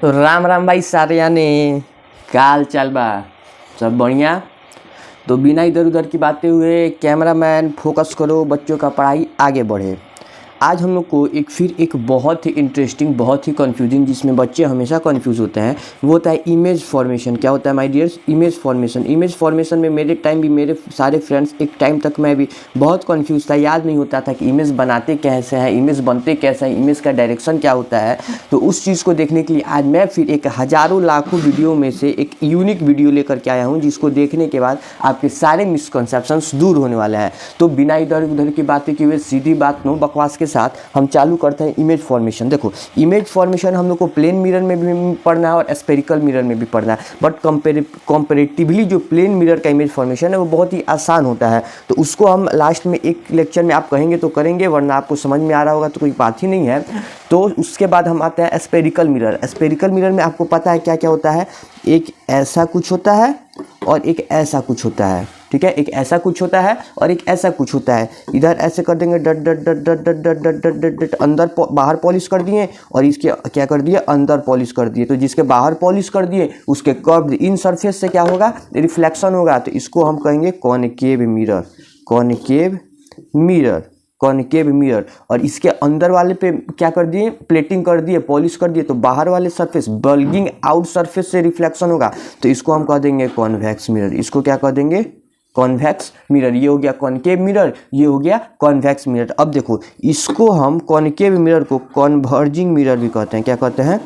तो राम राम भाई सारे याने का हाल चाल बा। सब बढ़िया। तो बिना इधर उधर की बातें हुए कैमरामैन फोकस करो, बच्चों का पढ़ाई आगे बढ़े। आज हम लोग को एक बहुत ही इंटरेस्टिंग, बहुत ही कंफ्यूजिंग, जिसमें बच्चे हमेशा कंफ्यूज होते हैं, वो होता है इमेज फॉर्मेशन। क्या होता है my dears? Image formation. Image formation में मेरे टाइम भी, मेरे सारे फ्रेंड्स, एक टाइम तक मैं भी बहुत कंफ्यूज था। याद नहीं होता था कि इमेज बनाते कैसे हैं, इमेज बनते कैसे हैं, इमेज का डायरेक्शन क्या होता है। तो उस चीज़ को देखने के लिए आज मैं फिर एक हज़ारों लाखों वीडियो में से एक यूनिक वीडियो लेकर के आया हूँ, जिसको देखने के बाद आपके सारे मिसकंसेप्शंस दूर होने वाले हैं। तो बिना इधर उधर की बातें किए हुए सीधी बात नो बकवास के साथ हम चालू करते हैं इमेज फॉर्मेशन। देखो, इमेज फॉर्मेशन हम लोग को प्लेन मिरर में भी पढ़ना है और स्फेरिकल मिरर में भी पढ़ना है, बट कंपेरेटिवली जो प्लेन मिरर का इमेज फॉर्मेशन है वो बहुत ही आसान होता है। तो उसको हम लास्ट में एक लेक्चर में आप कहेंगे तो करेंगे, वरना आपको समझ में आ रहा होगा तो कोई बात ही नहीं है। तो उसके बाद हम आते हैं स्फेरिकल मिरर। स्फेरिकल मिरर में आपको पता है क्या क्या होता है? एक ऐसा कुछ होता है और एक ऐसा कुछ होता है, ठीक है? एक ऐसा कुछ होता है और एक ऐसा कुछ होता है। इधर ऐसे कर देंगे, डट डट डट डट डट डट डट डट डट डट, अंदर बाहर पॉलिश कर दिए, और इसके क्या कर दिए? अंदर पॉलिश कर दिए। तो जिसके बाहर पॉलिश कर दिए उसके कर्व इन सरफेस से क्या होगा? रिफ्लेक्शन होगा। तो इसको हम कहेंगे concave mirror. Concave mirror, concave mirror. और इसके अंदर वाले पे क्या कर दिए? प्लेटिंग कर दिए, पॉलिश कर दिए। तो बाहर वाले सरफेस, बल्गिंग आउट सरफेस से रिफ्लेक्शन होगा, तो इसको हम कह देंगे कॉन्वेक्स मिरर। इसको क्या कह देंगे? Convex mirror. ये हो गया कॉनकेव मिरर, ये हो गया कॉन्वेक्स मिरर। अब देखो, इसको हम कॉनकेव मिरर को कॉन्वर्जिंग मिरर भी कहते हैं। क्या कहते हैं?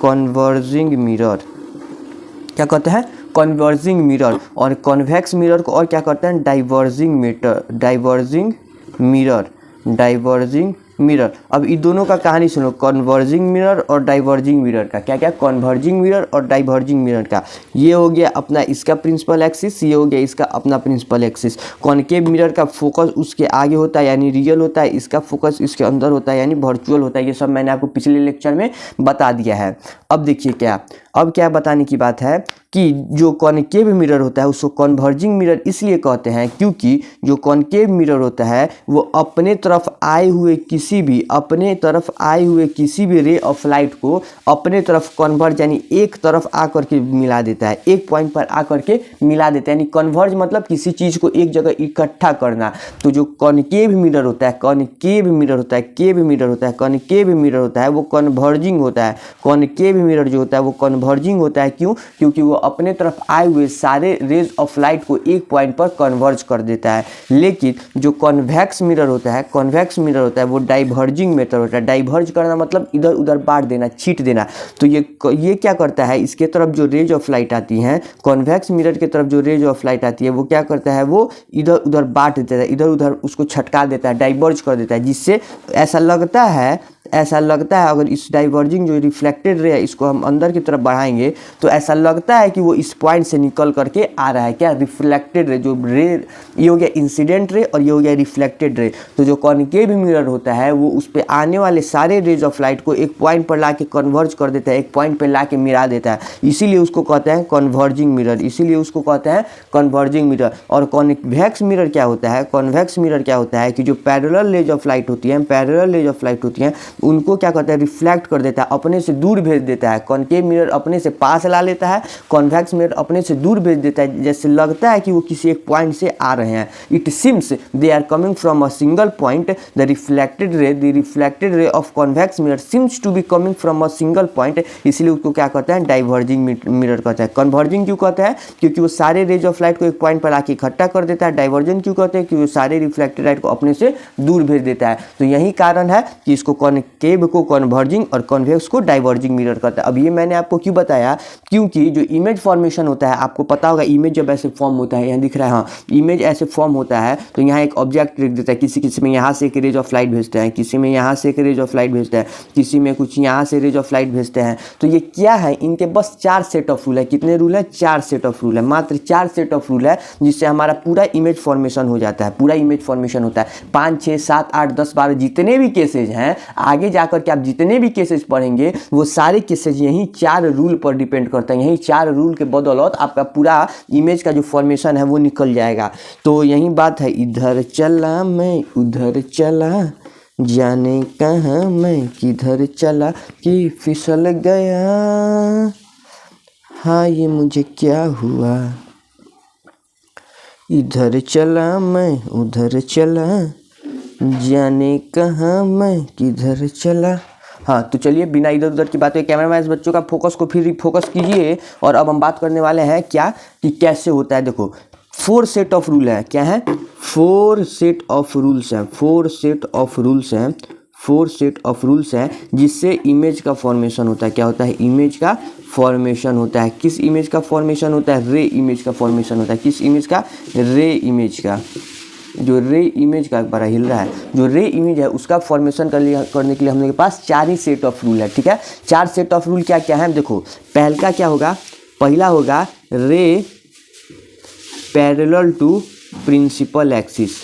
Converging mirror. क्या कहते हैं? Converging mirror. और कॉन्वेक्स मिरर को और क्या कहते हैं? Diverging mirror. Diverging mirror, diverging mirror. अब इन दोनों का कहानी सुनो, कन्वर्जिंग मिरर और डाइवर्जिंग मिरर का। क्या क्या? कन्वर्जिंग मिरर और डाइवर्जिंग मिरर का। ये हो गया अपना इसका प्रिंसिपल एक्सिस, ये हो गया इसका अपना प्रिंसिपल एक्सिस। कॉनकेव मिरर का फोकस उसके आगे होता है यानी रियल होता है, इसका फोकस इसके अंदर होता है यानी वर्चुअल होता है। ये सब मैंने आपको पिछले लेक्चर में बता दिया है। अब देखिए अब क्या बताने की बात है कि जो कॉनकेव मिरर होता है उसको कन्वर्जिंग मिरर इसलिए कहते हैं क्योंकि जो कॉनकेव मिरर होता है वो अपने तरफ आए हुए किसी भी रे ऑफ लाइट को अपने तरफ कन्वर्ज यानी एक तरफ आकर के मिला देता है, एक पॉइंट पर आकर के मिला देता है। यानी कन्वर्ज मतलब किसी चीज़ को एक जगह इकट्ठा करना। तो जो कॉनकेव मिरर होता है, कॉनकेव मिरर होता है, केव मिरर होता है, कॉनकेव मिरर होता है, वो कन्वर्जिंग होता है। कॉनकेव मिरर जो होता है वो कन्वर्जिंग होता है। क्यों? क्योंकि वो अपने तरफ आए हुए सारे रेज ऑफ लाइट को एक पॉइंट पर कन्वर्ज कर देता है। लेकिन जो कॉन्वेक्स मिरर होता है, कॉन्वेक्स मिरर होता है वो डाइवर्जिंग मेथड होता है। डाइवर्ज करना मतलब इधर उधर बांट देना, छीट देना। तो ये क्या करता है? इसके तरफ जो रेज ऑफ लाइट आती हैं, कॉन्वेक्स मिरर के तरफ जो रेज ऑफ लाइट आती है वो क्या करता है? वो इधर उधर बांट देता है, इधर उधर उसको छटका देता है, डाइवर्ज कर देता है, जिससे ऐसा लगता है अगर इस डाइवर्जिंग जो रिफ्लेक्टेड रे है इसको हम अंदर की तरफ बढ़ाएंगे तो ऐसा लगता है कि वो इस पॉइंट से निकल करके आ रहा है। क्या? Reflected ray. जो रे, ये हो गया इंसिडेंट रे और ये हो गया रिफ्लेक्टेड रे। तो जो कॉनकेव मिरर होता है वो उस पर आने वाले सारे रेज ऑफ लाइट को एक पॉइंट पर ला के कन्वर्ज कर देता है, एक पॉइंट पर ला के मिला देता है। इसीलिए उसको कहते हैं कन्वर्जिंग मिरर, इसीलिए उसको कहते हैं कन्वर्जिंग मिरर। और कॉन्वेक्स मिरर क्या होता है? कॉन्वेक्स मिरर क्या होता है कि जो पैरेलल रेज ऑफ लाइट होती है, पैरेलल रेज ऑफ लाइट होती हैं, उनको क्या करता है? रिफ्लेक्ट कर देता है, अपने से दूर भेज देता है। कॉनकेव मिरर अपने से पास ला लेता है, कॉन्वेक्स मिरर अपने से दूर भेज देता है। जैसे लगता है कि वो किसी एक पॉइंट से आ रहे हैं। It seems they are coming from a single point. The reflected ray of convex mirror seems to be coming from a single point. इसलिए उसको क्या कहते हैं? डाइवर्जिंग मिरर कहते हैं। कन्वर्जिंग क्यों कहते हैं? क्योंकि वो सारे रेज ऑफ लाइट को एक पॉइंट पर आके इकट्ठा कर देता है। डाइवर्जन क्यों कहते हैं? क्योंकि वो सारे रिफ्लेक्टेड लाइट को अपने से दूर भेज देता है। तो यही कारण है कि इसको कॉनकेव को कन्वर्जिंग और कॉन्वेक्स को डाइवर्जिंग मिरर करता है। अब ये मैंने आपको क्यों बताया? क्योंकि जो इमेज फॉर्मेशन होता है, आपको पता होगा इमेज जब ऐसे फॉर्म होता है, यहाँ दिख रहा है, हाँ, इमेज ऐसे फॉर्म होता है तो यहाँ एक ऑब्जेक्ट रख देता है। किसी में यहाँ से एक रेज ऑफ लाइट भेजते हैं, किसी में यहाँ से एक रेज ऑफ लाइट भेजते हैं, किसी में कुछ यहाँ से रेज ऑफ लाइट भेजते हैं। तो ये क्या है? इनके बस 4 सेट ऑफ रूल है। कितने रूल है? 4 सेट ऑफ रूल है, मात्र 4 सेट ऑफ रूल है, जिससे हमारा पूरा इमेज फॉर्मेशन हो जाता है। पूरा इमेज फॉर्मेशन होता है। 5, 6, 7, 8, 10, 12 जितने भी केसेज हैं, आगे जाकर के आप जितने भी केसेस पढ़ेंगे वो सारे केसेज यही 4 रूल पर डिपेंड करते हैं। यही 4 रूल के बदौलत आपका पूरा इमेज का जो फॉर्मेशन है वो निकल जाएगा। तो यही बात है, इधर चला मैं उधर चला, जाने कहाँ मैं किधर चला कि फिसल गया, हाँ ये मुझे क्या हुआ, इधर चला मैं उधर चला, जाने कहाँ मैं किधर चला। हाँ तो चलिए बिना इधर उधर की बातें कैमरामैन बच्चों का फोकस को फिर फोकस कीजिए। और अब हम बात करने वाले हैं क्या कि कैसे होता है। देखो 4 सेट ऑफ रूल है, क्या है 4 सेट ऑफ रूल्स हैं, 4 सेट ऑफ रूल्स हैं, 4 सेट ऑफ रूल्स हैं जिससे इमेज का फॉर्मेशन होता है। क्या होता है, इमेज का फॉर्मेशन होता है। किस इमेज का फॉर्मेशन होता है, रे इमेज का फॉर्मेशन होता है। किस इमेज का, रे इमेज का। जो रे इमेज का बड़ा हिल रहा है, जो रे इमेज है उसका फॉर्मेशन करने के लिए हम लोग के पास 4 ही सेट ऑफ रूल है। ठीक है, 4 सेट ऑफ रूल क्या क्या है देखो। पहला क्या होगा, पहला होगा ray parallel to principal axis,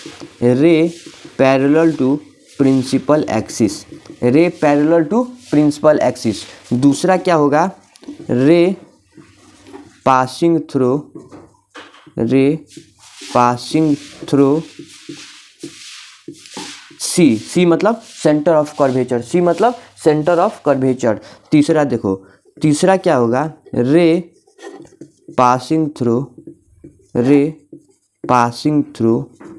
ray parallel to principal axis, ray parallel to principal axis. दूसरा क्या होगा, ray passing through, ray passing through C, C मतलब सेंटर ऑफ कर्वेचर, सी मतलब सेंटर ऑफ कर्वेचर। तीसरा देखो, तीसरा क्या होगा, ray passing through, ray passing through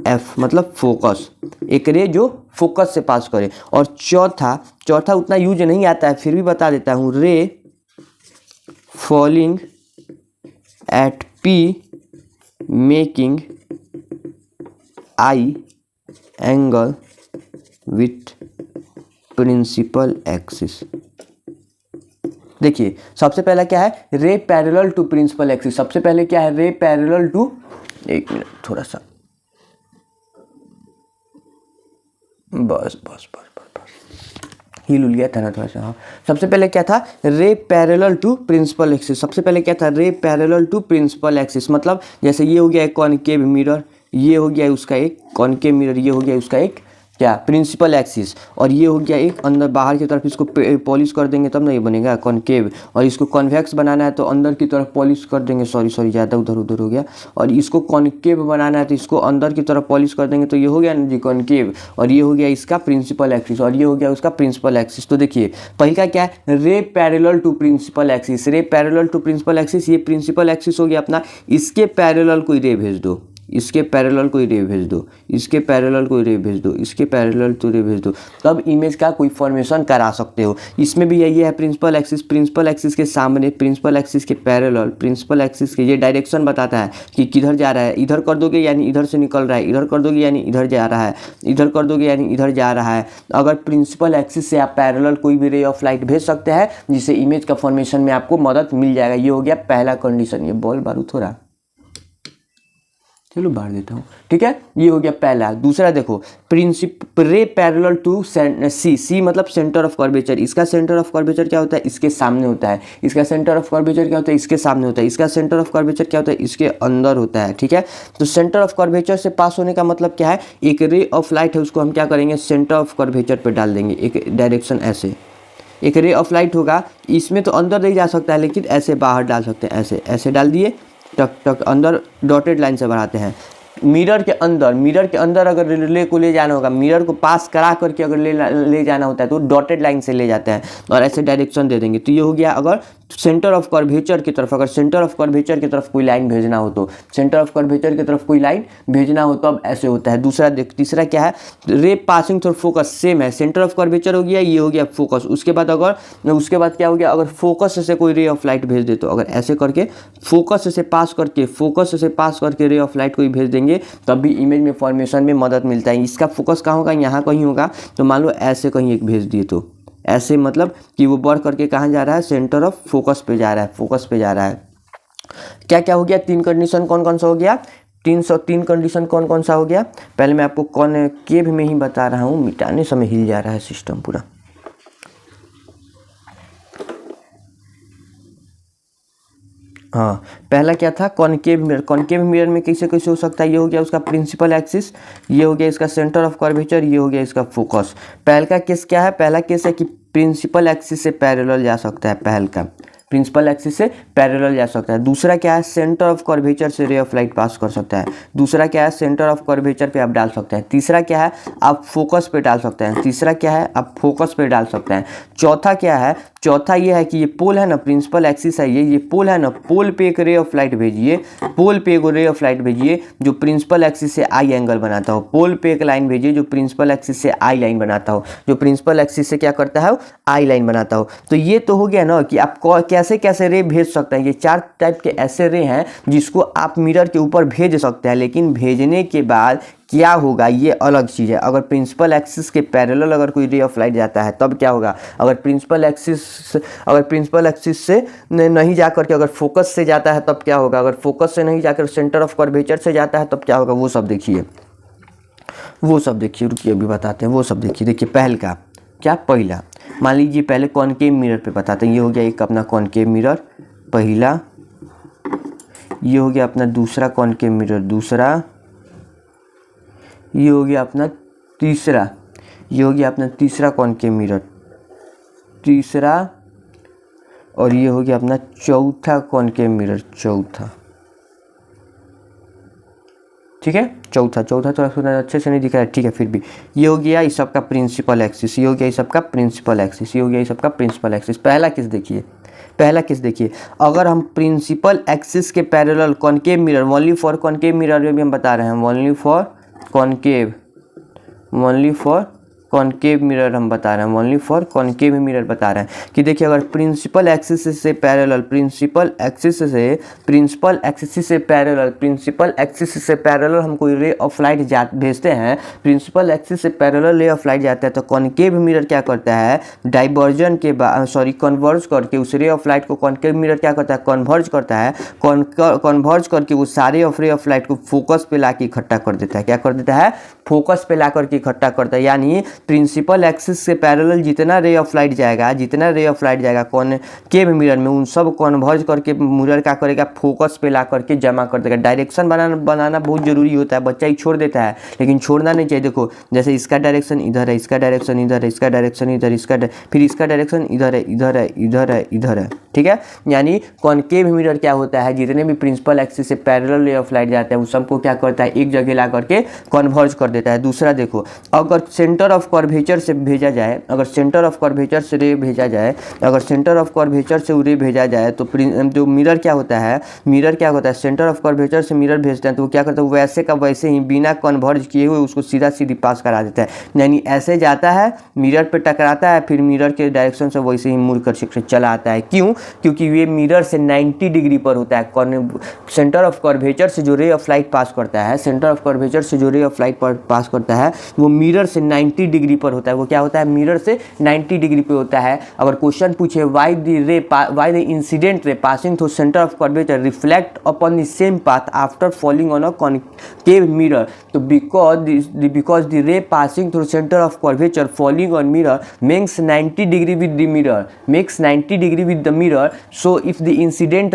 F मतलब फोकस, एक रे जो फोकस से पास करे। और चौथा, चौथा उतना यूज नहीं आता है फिर भी बता देता हूँ, ray falling at P making i angle with principal axis. देखिए सबसे पहला क्या है, ray parallel to principal axis. सबसे पहले क्या है, रे पैरेलल टू, एक मिनट थोड़ा सा, बस बस बस बस बस हिल उल गया था ना थोड़ा सा। हाँ सबसे पहले क्या था, रे पैरेलल टू प्रिंसिपल एक्सिस। सबसे पहले क्या था, रे पैरेलल टू प्रिंसिपल एक्सिस। मतलब जैसे ये हो गया एक कॉनकेव मिरर, ये हो गया उसका एक कॉनकेव मिरर, ये हो गया उसका एक क्या प्रिंसिपल एक्सिस, और ये हो गया एक अंदर बाहर की तरफ इसको पॉलिश कर देंगे तब ना ये बनेगा कॉनकेव। और इसको कॉन्वेक्स बनाना है तो अंदर की तरफ पॉलिश कर देंगे, सॉरी ज़्यादा उधर उधर हो गया। और इसको कॉनकेव बनाना है तो इसको अंदर की तरफ पॉलिश कर देंगे तो ये हो गया ना जी कॉनकेव। और ये हो गया इसका प्रिंसिपल एक्सिस, और ये हो गया उसका प्रिंसिपल एक्सिस। तो देखिए पहला क्या है, ray parallel to principal axis, ray parallel to principal axis. ये प्रिंसिपल एक्सिस हो गया अपना, इसके पैरेलल कोई रे भेज दो, इसके पैरेलल कोई रे भेज दो, इसके पैरेलल कोई रे भेज दो, इसके पैरेलल तो रे भेज दो, तब इमेज का कोई फॉर्मेशन करा सकते हो। इसमें भी यही है प्रिंसिपल एक्सिस, प्रिंसिपल एक्सिस के सामने, प्रिंसिपल एक्सिस के पैरेलल, प्रिंसिपल एक्सिस के ये डायरेक्शन बताता है कि किधर जा रहा है। इधर कर दोगे यानी इधर से निकल रहा है, इधर कर दोगे यानी इधर जा रहा है, इधर कर दोगे यानी इधर जा रहा है। अगर प्रिंसिपल एक्सिस से आप पैरेलल कोई भी रे ऑफ लाइट भेज सकते हैं जिससे इमेज का फॉर्मेशन में आपको मदद मिल जाएगा। ये हो गया पहला कंडीशन। ये बॉल बारूद हो रहा, चलो बाहर देता हूँ, ठीक है। ये हो गया पहला। दूसरा देखो, रे पैरेलल टू सी, सी मतलब सेंटर ऑफ कर्वेचर। इसका सेंटर ऑफ कर्वेचर क्या होता है, इसके सामने होता है। इसका सेंटर ऑफ कर्वेचर क्या होता है, इसके सामने होता है। इसका सेंटर ऑफ कर्वेचर क्या होता है, इसके अंदर होता है, ठीक है। तो सेंटर ऑफ कर्वेचर से पास होने का मतलब क्या है, एक रे ऑफ लाइट है उसको हम क्या करेंगे, सेंटर ऑफ कर्वेचर पे डाल देंगे। एक डायरेक्शन ऐसे, एक रे ऑफ लाइट होगा, इसमें तो अंदर नहीं जा सकता है लेकिन ऐसे बाहर डाल सकते हैं, ऐसे ऐसे डाल दिए, टक टक अंदर डॉटेड लाइन से बढ़ाते हैं। मिरर के अंदर अगर रिले को ले जाना होगा, मिरर को पास करा करके अगर ले जाना होता है तो डॉटेड लाइन से ले जाते हैं और ऐसे डायरेक्शन दे देंगे। तो ये हो गया अगर सेंटर ऑफ कर्वेचर की तरफ, अगर सेंटर ऑफ कर्वेचर की तरफ कोई लाइन भेजना हो तो, सेंटर ऑफ कर्वेचर की तरफ कोई लाइन भेजना हो तो अब ऐसे होता है। दूसरा देख, तीसरा क्या है, रे पासिंग थ्रू फोकस। सेम है, सेंटर ऑफ कर्वेचर हो गया, ये हो गया फोकस। उसके बाद अगर, उसके बाद क्या हो गया, अगर फोकस से कोई रे ऑफ लाइट भेज दे तो, अगर ऐसे करके फोकस से पास करके रे ऑफ लाइट कोई भेज देंगे तब भी इमेज में फॉर्मेशन में मदद मिलता है। इसका फोकस कहाँ होगा, यहाँ कहीं होगा। तो मान लो ऐसे कहीं एक भेज दिए तो ऐसे मतलब कि वो बढ़ करके कहाँ जा रहा है, सेंटर ऑफ फोकस पे जा रहा है, फोकस पे जा रहा है। क्या क्या हो गया, 3 कंडीशन कौन कौन सा हो गया, 303 कंडीशन कौन कौन सा हो गया। पहले मैं आपको कॉनकेव में ही बता रहा हूँ, मिटाने समय हिल जा रहा है सिस्टम पूरा। हाँ पहला क्या था, कॉनकेव मिरर। कॉनकेव मिरर में कैसे कैसे हो सकता है, ये हो गया उसका प्रिंसिपल एक्सिस, ये हो गया इसका सेंटर ऑफ कर्वेचर, ये हो गया इसका फोकस। पहल का केस क्या है, पहला केस है कि प्रिंसिपल एक्सिस से पैरेलल जा सकता है, पहल का प्रिंसिपल एक्सिस से पैरेलल जा सकता है। दूसरा क्या है, सेंटर ऑफ कर्वेचर से रे ऑफ लाइट पास कर सकता है। दूसरा क्या है, सेंटर ऑफ कर्वेचर पे आप डाल सकते हैं। तीसरा क्या है, आप फोकस पे डाल सकते हैं। तीसरा क्या है, आप फोकस पे डाल सकते हैं। चौथा क्या है, चौथा ये है कि ये पोल है ना, प्रिंसिपल एक्सिस है ये पोल है ना, पोल पे एक रे ऑफ लाइट भेजिए, पोल पे एक रे ऑफ लाइट भेजिए जो प्रिंसिपल एक्सिस से आई एंगल बनाता हो। पोल पे एक लाइन भेजिए जो प्रिंसिपल एक्सिस से आई लाइन बनाता हो, जो प्रिंसिपल एक्सिस से क्या करता है, आई लाइन बनाता हो। तो ये तो हो गया ना कि आप कैसे कैसे रे भेज सकते हैं। ये 4 टाइप के ऐसे रे हैं जिसको आप मिरर के ऊपर भेज सकते हैं, लेकिन भेजने के बाद क्या होगा ये अलग चीज़ है। अगर प्रिंसिपल एक्सिस के पैरेलल अगर कोई रे ऑफ लाइट जाता है तब क्या होगा, अगर प्रिंसिपल एक्सिस से नहीं जाकर के अगर फोकस से जाता है तब क्या होगा, अगर फोकस से नहीं जाकर सेंटर ऑफ कर्वेचर से जाता है तब क्या होगा, वो सब देखिए, रुकिए अभी बताते हैं। वो सब देखिए पहल का क्या, पहला मान लीजिए पहले कॉनकेव मिरर पे बताते हैं। ये हो गया एक अपना कॉनकेव मिरर पहला, ये हो गया अपना दूसरा कॉनकेव मिरर दूसरा, ये हो गया अपना तीसरा, ये हो गया अपना तीसरा कॉनकेव मिरर तीसरा, और ये हो गया अपना चौथा कॉनकेव मिरर चौथा। ठीक है, चौथा थोड़ा अच्छे से नहीं दिख रहा है, ठीक है, फिर भी ये हो गया इस सबका प्रिंसिपल एक्सिस, ये हो गया इस सबका प्रिंसिपल एक्सिस, ये हो गया इस सबका प्रिंसिपल एक्सिस। पहला केस देखिए, अगर हम प्रिंसिपल एक्सिस के parallel concave mirror, only for concave mirror में भी हम बता रहे हैं, ओनली फॉर कॉनकेव मिरर हम बता रहे हैं, ओनली फॉर कॉनकेव मिरर बता रहे हैं कि देखिए अगर प्रिंसिपल एक्सिस से पैरेलल हम कोई रे ऑफ लाइट भेजते हैं, प्रिंसिपल एक्सिस से पैरेलल रे ऑफ लाइट जाता है तो कॉनकेव मिरर क्या करता है, डाइवर्जन के बाद कन्वर्ज करके उस रे ऑफ लाइट को कॉनकेव मिरर क्या करता है, कन्वर्ज करता है, कन्वर्ज करके वो सारे रे ऑफ लाइट को फोकस पे ला के इकट्ठा कर देता है। क्या कर देता है, फोकस पे ला करके इकट्ठा करता है। यानी प्रिंसिपल एक्सिस से पैरेलल जितना रे ऑफ लाइट जाएगा कॉनकेव मिरर में, उन सब कन्वर्ज करके मिरर क्या करेगा, फोकस पे ला करके जमा कर देगा। डायरेक्शन बनाना बहुत जरूरी होता है, बच्चा ही छोड़ देता है, लेकिन छोड़ना नहीं चाहिए। देखो जैसे इसका डायरेक्शन इधर है, इसका डायरेक्शन इधर है, इसका डायरेक्शन इधर, फिर इसका डायरेक्शन इधर है, ठीक है। यानी कॉनकेव मिरर क्या होता है, जितने भी प्रिंसिपल एक्सिस से पैरेलल रे ऑफ लाइट जाता है उस सबको क्या करता है, एक जगह ला करके कन्वर्ज कर देता है। दूसरा देखो, अगर सेंटर ऑफ कर्वेचर से भेजा जाए, अगर सेंटर ऑफ कर्वेचर से रे भेजा जाए तो जो मिरर क्या होता है, सेंटर ऑफ कर्वेचर से मिरर भेजते हैं तो वो क्या करता है, वैसे का वैसे ही बिना कन्वर्ज किए हुए उसको सीधी पास करा देता है। यानी ऐसे जाता है, मिरर पे टकराता है, फिर मिरर के डायरेक्शन से वैसे ही मुड़ कर चला आता है। क्यों, क्योंकि ये मिरर से 90 डिग्री पर होता है। सेंटर ऑफ कर्वेचर से जो रे ऑफ लाइट पास करता है, वो मिरर से 90 डिग्री पर होता है। वो क्या होता है, मिरर से 90 डिग्री पे होता है। अगर क्वेश्चन पूछे why the incident ray passing through centre of curvature reflect upon the same path after falling on a concave mirror, तो because the ray passing through centre of curvature falling on mirror makes 90 degree with the mirror, so if the incident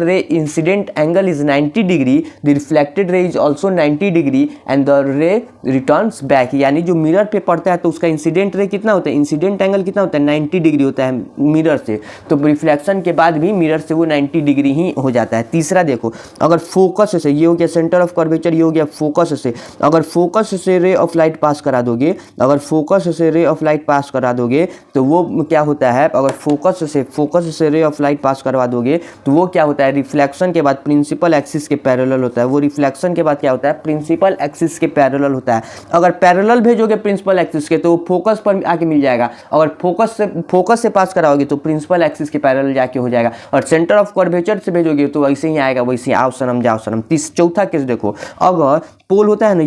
angle is 90 degree, the reflected ray is also 90 degree and the ray returns back। यानी जो mirror पे पड़ता है तो उसका incident ray कितना होता है, इंसिडेंट एंगल कितना होता है, 90 डिग्री होता है मिरर से, तो रिफ्लेक्शन के बाद भी मिरर से वो 90 डिग्री ही हो जाता है। तीसरा देखो, अगर फोकस से, ये हो गया सेंटर ऑफ कर्वेचर, ये हो गया फोकस से, अगर फोकस से रे ऑफ लाइट पास करा दोगे तो वो क्या होता है, अगर फोकस से रे ऑफ लाइट पास करवा दोगे तो वो क्या होता है, रिफ्लेक्शन के बाद प्रिंसिपल एक्सिस के पैरेलल होता है। वो रिफ्लेक्शन के बाद क्या होता है, प्रिंसिपल एक्सिस के पैरेलल होता है। अगर पैरेलल भेजोगे प्रिंसिपल एक्सिस के तो वो फोकस पर आके मिल जाएगा। अगर फोकस से पास कराओगे तो प्रिंसिपल एक्सिस के पैरेलल जाके हो जाएगा। और सेंटर ऑफ कर्वेचर से भेजोगे तो वैसे ही आएगा, वैसे ही आओ सनम जाओ सनम। चौथा केस देखो, अगर पोल होता है ना,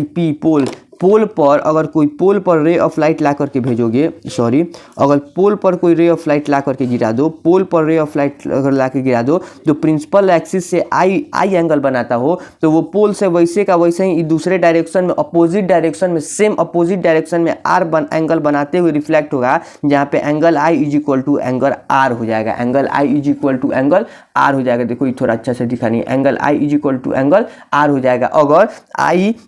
पोल पर अगर कोई पोल पर रे ऑफ लाइट ला करके भेजोगे, अगर पोल पर कोई रे ऑफ लाइट ला करके गिरा दो, अगर ला के गिरा दो जो प्रिंसिपल एक्सिस से आई एंगल बनाता हो, तो वो पोल से वैसे का वैसे ही दूसरे डायरेक्शन में, अपोजिट डायरेक्शन में आर एंगल बनाते हुए रिफ्लेक्ट होगा, जहाँ पे angle i is equal to angle r हो जाएगा। देखो ये थोड़ा अच्छा से दिखा नहीं, angle i is equal to angle r हो जाएगा।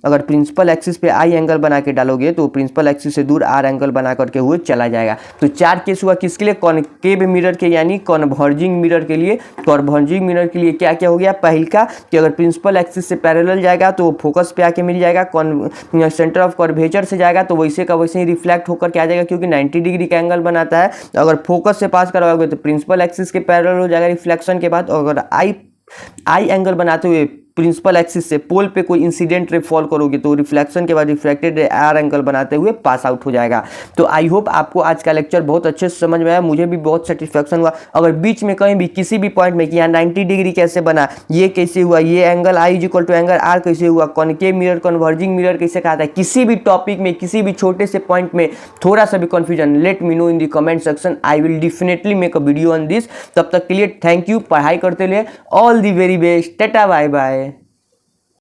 अगर प्रिंसिपल एक्सिस पे आई एंगल बना के डालोगे तो प्रिंसिपल एक्सिस से दूर आर एंगल बना करके हुए चला जाएगा। तो 4 केस हुआ किसके लिए, कॉनकेव मिरर के यानी कॉन्वर्जिंग मिरर के लिए। कॉन्वर्जिंग मिरर के लिए क्या क्या हो गया, पहल का कि अगर प्रिंसिपल एक्सिस से पैरेलल जाएगा तो फोकस पे आके मिल जाएगा, सेंटर ऑफ कर्वेचर से जाएगा तो वैसे का वैसे ही रिफ्लेक्ट होकर के आ जाएगा क्योंकि 90 डिग्री का एंगल बनाता है। अगर फोकस से पास करवाओगे तो प्रिंसिपल एक्सिस के पैरेलल हो जाएगा रिफ्लेक्शन के बाद। अगर आई एंगल बनाते हुए प्रिंसिपल एक्सिस से पोल पे कोई इंसिडेंट रे फॉल करोगे तो रिफ्लेक्शन के बाद रिफ्लेक्टेड आर एंगल बनाते हुए पास आउट हो जाएगा। तो आई होप आपको आज का लेक्चर बहुत अच्छे से समझ में आया, मुझे भी बहुत सेटिस्फेक्शन हुआ। अगर बीच में कहीं भी किसी भी पॉइंट में कि यहाँ 90 डिग्री कैसे बना, ये कैसे हुआ, ये angle i is equal to angle r कैसे हुआ, कॉनकेव मिरर कन्वर्जिंग मिरर कैसे कहा था, किसी भी टॉपिक में किसी भी छोटे से पॉइंट में थोड़ा सा भी confusion, let me know in the comment section, I will definitely make a video on this. तब तक के लिए थैंक यू, पढ़ाई करते रहिए, all the very best, tata bye bye.